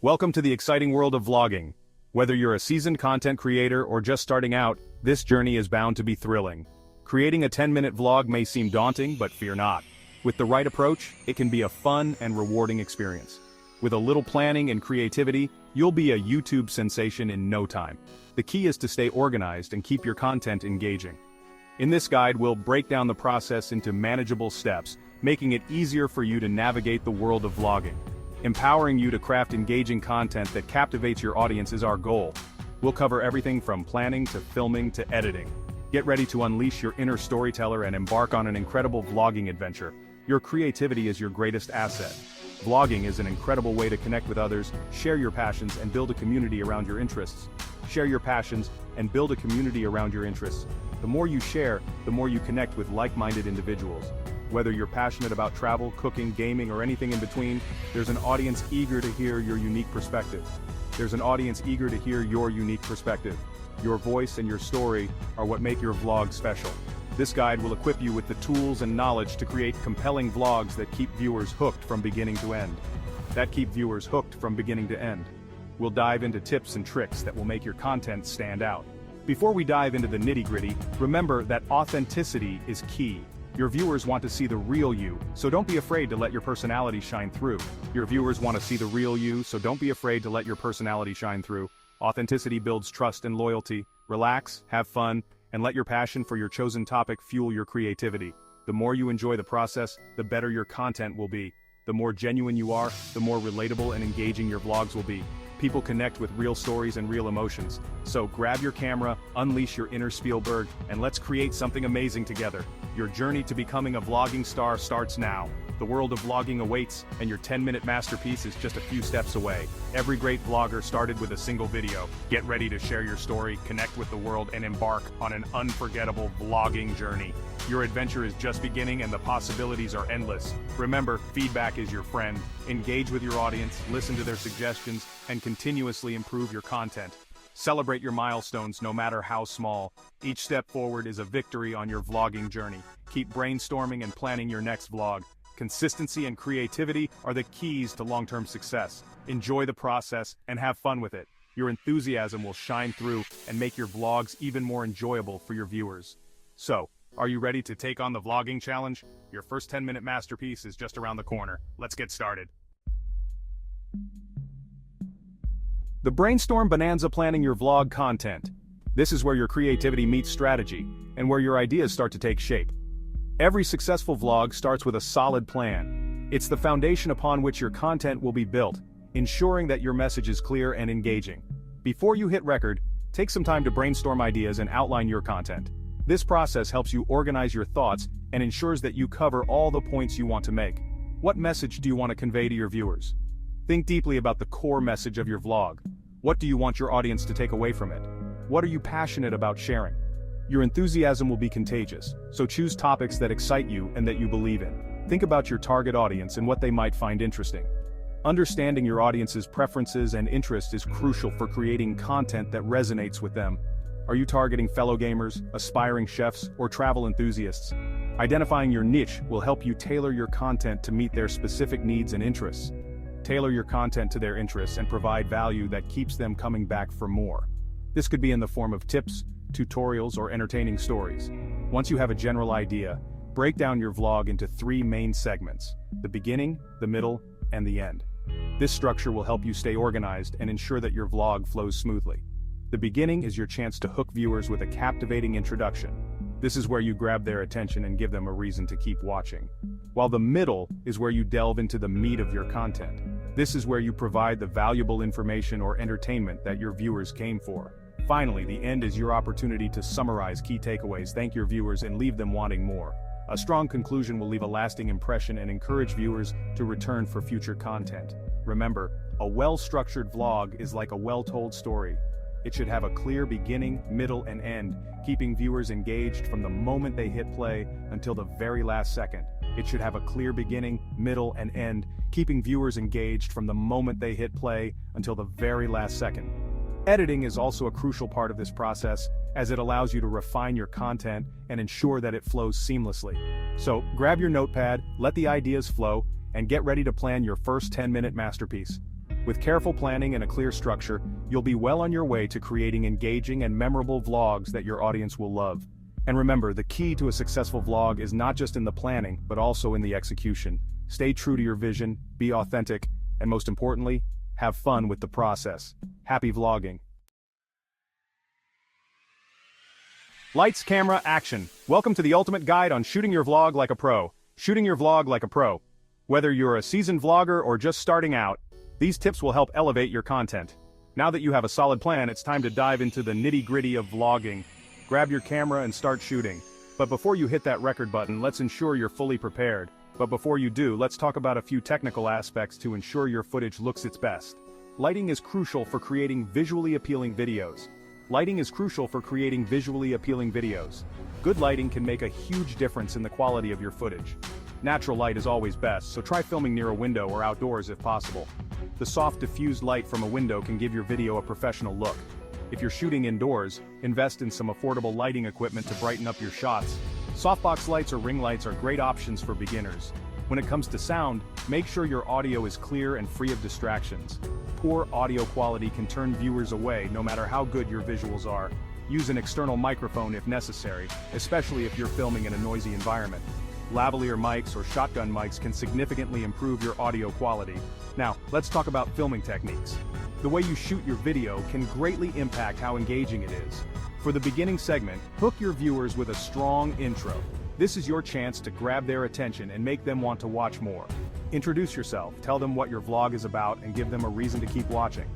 Welcome to the exciting world of vlogging. Whether you're a seasoned content creator or just starting out, this journey is bound to be thrilling. Creating a 10-minute vlog may seem daunting, but fear not. With the right approach, it can be a fun and rewarding experience. With a little planning and creativity, you'll be a YouTube sensation in no time. The key is to stay organized and keep your content engaging. In this guide, we'll break down the process into manageable steps, making it easier for you to navigate the world of vlogging. Empowering you to craft engaging content that captivates your audience is our goal. We'll cover everything from planning to filming to editing. Get ready to unleash your inner storyteller and embark on an incredible vlogging adventure. Your creativity is your greatest asset. Vlogging is an incredible way to connect with others, share your passions, and build a community around your interests. Share your passions and build a community around your interests. The more you share, the more you connect with like-minded individuals. Whether you're passionate about travel, cooking, gaming, or anything in between, there's an audience eager to hear your unique perspective. There's an audience eager to hear your unique perspective. Your voice and your story are what make your vlog special. This guide will equip you with the tools and knowledge to create compelling vlogs that keep viewers hooked from beginning to end. We'll dive into tips and tricks that will make your content stand out. Before we dive into the nitty-gritty, remember that authenticity is key. Your viewers want to see the real you, so don't be afraid to let your personality shine through. Authenticity builds trust and loyalty. Relax, have fun, and let your passion for your chosen topic fuel your creativity. The more you enjoy the process, the better your content will be. The more genuine you are, the more relatable and engaging your vlogs will be. People connect with real stories and real emotions. So grab your camera, unleash your inner Spielberg, and let's create something amazing together. Your journey to becoming a vlogging star starts now. The world of vlogging awaits, and your 10-minute masterpiece is just a few steps away. Every great vlogger started with a single video. Get ready to share your story, connect with the world, and embark on an unforgettable vlogging journey. Your adventure is just beginning and the possibilities are endless. Remember, feedback is your friend. Engage with your audience, listen to their suggestions, and continuously improve your content. Celebrate your milestones no matter how small. Each step forward is a victory on your vlogging journey. Keep brainstorming and planning your next vlog. Consistency and creativity are the keys to long-term success. Enjoy the process and have fun with it. Your enthusiasm will shine through and make your vlogs even more enjoyable for your viewers. So, are you ready to take on the vlogging challenge? Your first 10-minute masterpiece is just around the corner. Let's get started. The Brainstorm Bonanza, planning your vlog content. This is where your creativity meets strategy, and where your ideas start to take shape. Every successful vlog starts with a solid plan. It's the foundation upon which your content will be built, ensuring that your message is clear and engaging. Before you hit record, take some time to brainstorm ideas and outline your content. This process helps you organize your thoughts and ensures that you cover all the points you want to make. What message do you want to convey to your viewers? Think deeply about the core message of your vlog. What do you want your audience to take away from it? What are you passionate about sharing? Your enthusiasm will be contagious, so choose topics that excite you and that you believe in. Think about your target audience and what they might find interesting. Understanding your audience's preferences and interests is crucial for creating content that resonates with them. Are you targeting fellow gamers, aspiring chefs, or travel enthusiasts? Identifying your niche will help you tailor your content to meet their specific needs and interests. Tailor your content to their interests and provide value that keeps them coming back for more. This could be in the form of tips, tutorials, or entertaining stories. Once you have a general idea, break down your vlog into 3 main segments: the beginning, the middle, and the end. This structure will help you stay organized and ensure that your vlog flows smoothly. The beginning is your chance to hook viewers with a captivating introduction. This is where you grab their attention and give them a reason to keep watching. While the middle is where you delve into the meat of your content. This is where you provide the valuable information or entertainment that your viewers came for. Finally, the end is your opportunity to summarize key takeaways, thank your viewers, and leave them wanting more. A strong conclusion will leave a lasting impression and encourage viewers to return for future content. Remember, a well-structured vlog is like a well-told story. It should have a clear beginning, middle, and end, keeping viewers engaged from the moment they hit play until the very last second. Editing is also a crucial part of this process, as it allows you to refine your content and ensure that it flows seamlessly. So, grab your notepad, let the ideas flow, and get ready to plan your first 10-minute masterpiece. With careful planning and a clear structure, you'll be well on your way to creating engaging and memorable vlogs that your audience will love. And remember, the key to a successful vlog is not just in the planning, but also in the execution. Stay true to your vision, be authentic, and most importantly, have fun with the process. Happy vlogging. Lights, camera, action. Welcome to the ultimate guide on shooting your vlog like a pro. Shooting your vlog like a pro. Whether you're a seasoned vlogger or just starting out, these tips will help elevate your content. Now that you have a solid plan, it's time to dive into the nitty-gritty of vlogging. Grab your camera and start shooting. But before you hit that record button, let's ensure you're fully prepared. But before you do, let's talk about a few technical aspects to ensure your footage looks its best. Lighting is crucial for creating visually appealing videos. Lighting is crucial for creating visually appealing videos. Good lighting can make a huge difference in the quality of your footage. Natural light is always best, so try filming near a window or outdoors if possible. The soft diffused light from a window can give your video a professional look. If you're shooting indoors, invest in some affordable lighting equipment to brighten up your shots. Softbox lights or ring lights are great options for beginners. When it comes to sound, make sure your audio is clear and free of distractions. Poor audio quality can turn viewers away no matter how good your visuals are. Use an external microphone if necessary, especially if you're filming in a noisy environment. Lavalier mics or shotgun mics can significantly improve your audio quality. Now, let's talk about filming techniques. The way you shoot your video can greatly impact how engaging it is. For the beginning segment, hook your viewers with a strong intro. This is your chance to grab their attention and make them want to watch more. Introduce yourself, tell them what your vlog is about, and give them a reason to keep watching.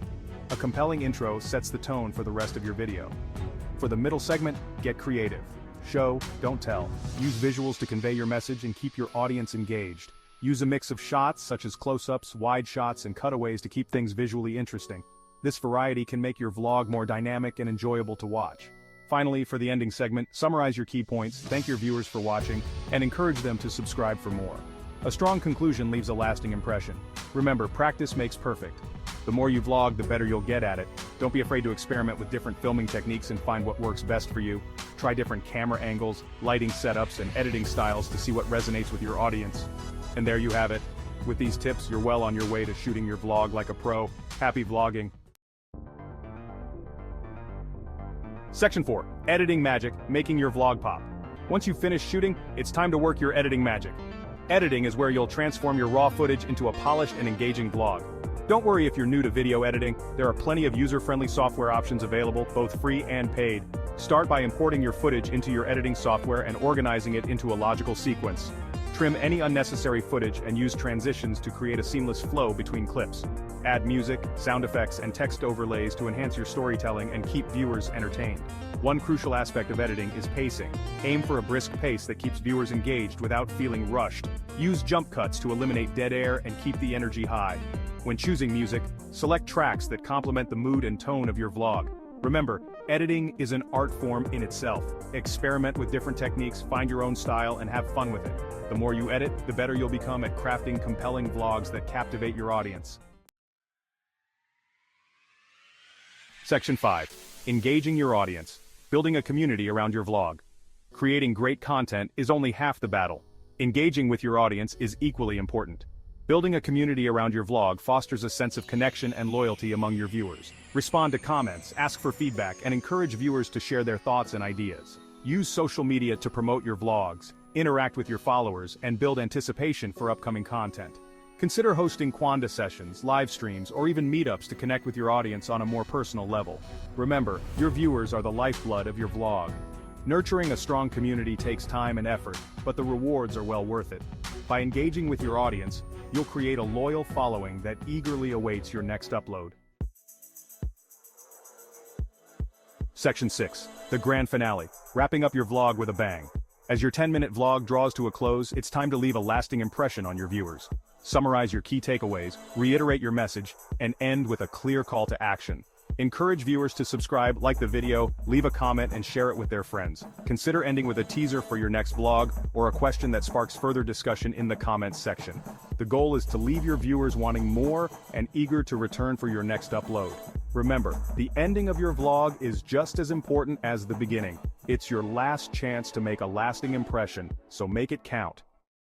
A compelling intro sets the tone for the rest of your video. For the middle segment, get creative. Show, don't tell. Use visuals to convey your message and keep your audience engaged. Use a mix of shots such as close-ups, wide shots, and cutaways to keep things visually interesting. This variety can make your vlog more dynamic and enjoyable to watch. Finally, for the ending segment, summarize your key points, thank your viewers for watching, and encourage them to subscribe for more. A strong conclusion leaves a lasting impression. Remember, practice makes perfect. The more you vlog, the better you'll get at it. Don't be afraid to experiment with different filming techniques and find what works best for you. Try different camera angles, lighting setups, and editing styles to see what resonates with your audience. And there you have it. With these tips, you're well on your way to shooting your vlog like a pro. Happy vlogging. Section 4. Editing magic, making your vlog pop. Once you've finished shooting, it's time to work your editing magic. Editing is where you'll transform your raw footage into a polished and engaging vlog. Don't worry if you're new to video editing, there are plenty of user-friendly software options available, both free and paid. Start by importing your footage into your editing software and organizing it into a logical sequence. Trim any unnecessary footage and use transitions to create a seamless flow between clips. Add music, sound effects, and text overlays to enhance your storytelling and keep viewers entertained. One crucial aspect of editing is pacing. Aim for a brisk pace that keeps viewers engaged without feeling rushed. Use jump cuts to eliminate dead air and keep the energy high. When choosing music, select tracks that complement the mood and tone of your vlog. Remember, editing is an art form in itself. Experiment with different techniques, find your own style, and have fun with it. The more you edit, the better you'll become at crafting compelling vlogs that captivate your audience. Section 5. Engaging your audience. Building a community around your vlog. Creating great content is only half the battle. Engaging with your audience is equally important. Building a community around your vlog fosters a sense of connection and loyalty among your viewers. Respond to comments, ask for feedback, and encourage viewers to share their thoughts and ideas. Use social media to promote your vlogs, interact with your followers, and build anticipation for upcoming content. Consider hosting Quanda sessions, live streams, or even meetups to connect with your audience on a more personal level. Remember, your viewers are the lifeblood of your vlog. Nurturing a strong community takes time and effort, but the rewards are well worth it. By engaging with your audience, you'll create a loyal following that eagerly awaits your next upload. Section 6. The grand finale. Wrapping up your vlog with a bang. As your 10-minute vlog draws to a close, it's time to leave a lasting impression on your viewers. Summarize your key takeaways, reiterate your message, and end with a clear call to action. Encourage viewers to subscribe, like the video, leave a comment, and share it with their friends. Consider ending with a teaser for your next vlog, or a question that sparks further discussion in the comments section. The goal is to leave your viewers wanting more and eager to return for your next upload. Remember, the ending of your vlog is just as important as the beginning. It's your last chance to make a lasting impression, so make it count.